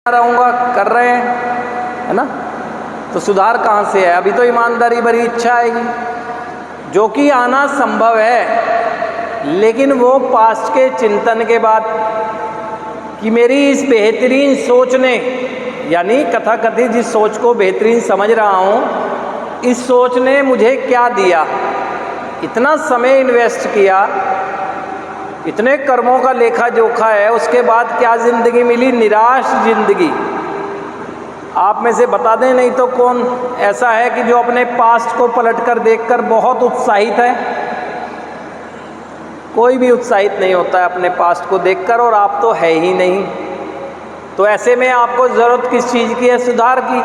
रहूँगा, कर रहे हैं, है ना। तो सुधार कहाँ से है? अभी तो ईमानदारी भरी इच्छा आएगी, जो कि आना संभव है, लेकिन वो पास्ट के चिंतन के बाद कि मेरी इस बेहतरीन सोच ने, यानी कथाकथित जिस सोच को बेहतरीन समझ रहा हूँ, इस सोच ने मुझे क्या दिया, इतना समय इन्वेस्ट किया, इतने कर्मों का लेखा जोखा है, उसके बाद क्या ज़िंदगी मिली? निराश ज़िंदगी। आप में से बता दें, नहीं तो कौन ऐसा है कि जो अपने पास्ट को पलटकर देखकर बहुत उत्साहित है? कोई भी उत्साहित नहीं होता है अपने पास्ट को देखकर, और आप तो है ही नहीं। तो ऐसे में आपको ज़रूरत किस चीज़ की है? सुधार की।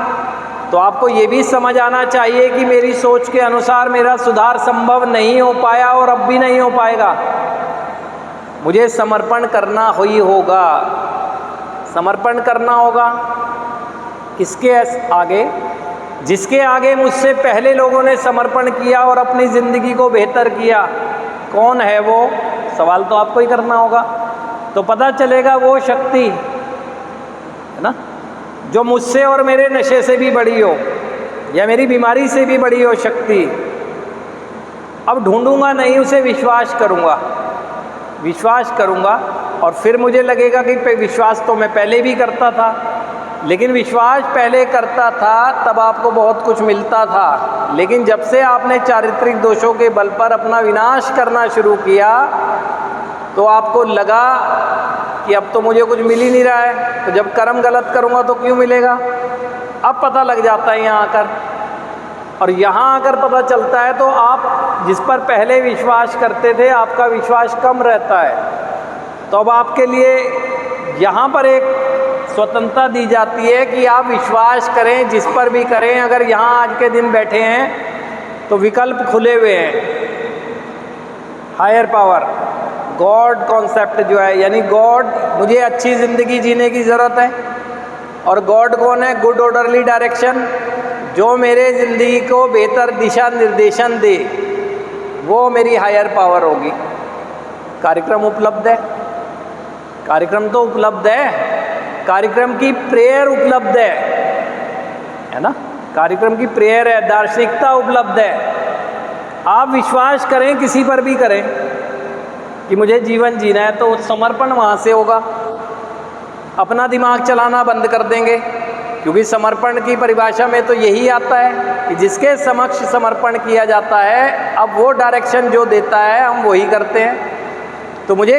तो आपको ये भी समझ आना चाहिए कि मेरी सोच के अनुसार मेरा सुधार संभव नहीं हो पाया और अब भी नहीं हो पाएगा। मुझे समर्पण करना ही होगा। समर्पण करना होगा किसके आगे? जिसके आगे मुझसे पहले लोगों ने समर्पण किया और अपनी ज़िंदगी को बेहतर किया। कौन है वो? सवाल तो आपको ही करना होगा। तो पता चलेगा वो शक्ति, है ना, जो मुझसे और मेरे नशे से भी बड़ी हो, या मेरी बीमारी से भी बड़ी हो शक्ति। अब ढूंढूंगा नहीं, उसे विश्वास करूंगा। विश्वास करूंगा और फिर मुझे लगेगा कि विश्वास तो मैं पहले भी करता था, लेकिन विश्वास पहले करता था तब आपको बहुत कुछ मिलता था, लेकिन जब से आपने चारित्रिक दोषों के बल पर अपना विनाश करना शुरू किया तो आपको लगा कि अब तो मुझे कुछ मिल ही नहीं रहा है, तो जब कर्म गलत करूँगा तो क्यों मिलेगा? अब पता लग जाता है यहाँ आकर, और यहाँ आकर पता चलता है तो आप जिस पर पहले विश्वास करते थे आपका विश्वास कम रहता है। तो अब आपके लिए यहाँ पर एक स्वतंत्रता दी जाती है कि आप विश्वास करें जिस पर भी करें। अगर यहाँ आज के दिन बैठे हैं तो विकल्प खुले हुए हैं। हायर पावर, गॉड कॉन्सेप्ट जो है, यानी गॉड, मुझे अच्छी ज़िंदगी जीने की ज़रूरत है, और गॉड कौन है? गुड ऑर्डरली डायरेक्शन, जो मेरे ज़िंदगी को बेहतर दिशा निर्देशन दे, वो मेरी हायर पावर होगी। कार्यक्रम उपलब्ध है, कार्यक्रम तो उपलब्ध है, कार्यक्रम की प्रेयर उपलब्ध है ना, कार्यक्रम की प्रेयर है, दार्शनिकता उपलब्ध है। आप विश्वास करें, किसी पर भी करें कि मुझे जीवन जीना है, तो समर्पण वहाँ से होगा। अपना दिमाग चलाना बंद कर देंगे, क्योंकि समर्पण की परिभाषा में तो यही आता है कि जिसके समक्ष समर्पण किया जाता है, अब वो डायरेक्शन जो देता है हम वही करते हैं। तो मुझे